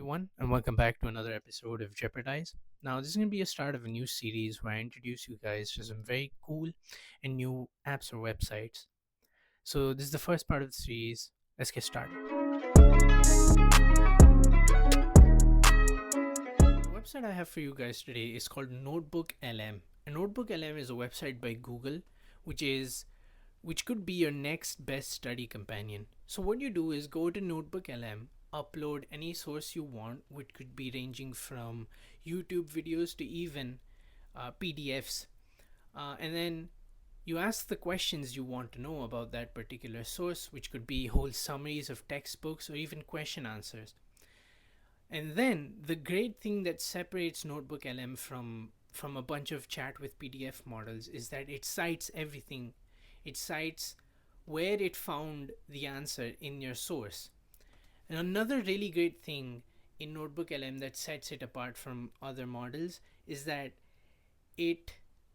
everyone, and welcome back to another episode of Jeopardize. Now, this is going to be a start of a new series where I introduce you guys to some very cool and new apps or websites. So, this is the first part of the series. Let's get started. The website I have for you guys today is called NotebookLM. And NotebookLM is a website by Google, which could be your next best study companion. So what you do is go to NotebookLM, upload any source you want, which could be ranging from YouTube videos to even PDFs, and then you ask the questions you want to know about that particular source, which could be whole summaries of textbooks or even question answers. And then the great thing that separates NotebookLM from a bunch of chat with PDF models is that it cites everything. It cites where it found the answer in your source. And another really great thing in NotebookLM that sets it apart from other models is that it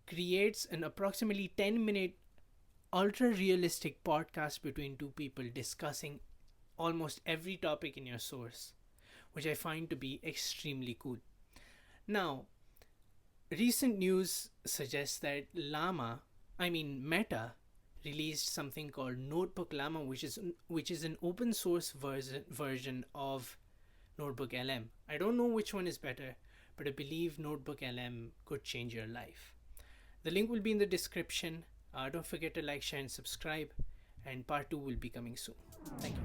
creates an approximately 10-minute ultra realistic podcast between two people discussing almost every topic in your source, which I find to be extremely cool. Now, recent news suggests that Meta released something called NotebookLM, which is an open source version of NotebookLM. I don't know which one is better, but I believe NotebookLM could change your life. The link will be in the description. Don't forget to like, share, and subscribe. And part 2 will be coming soon. Thank you.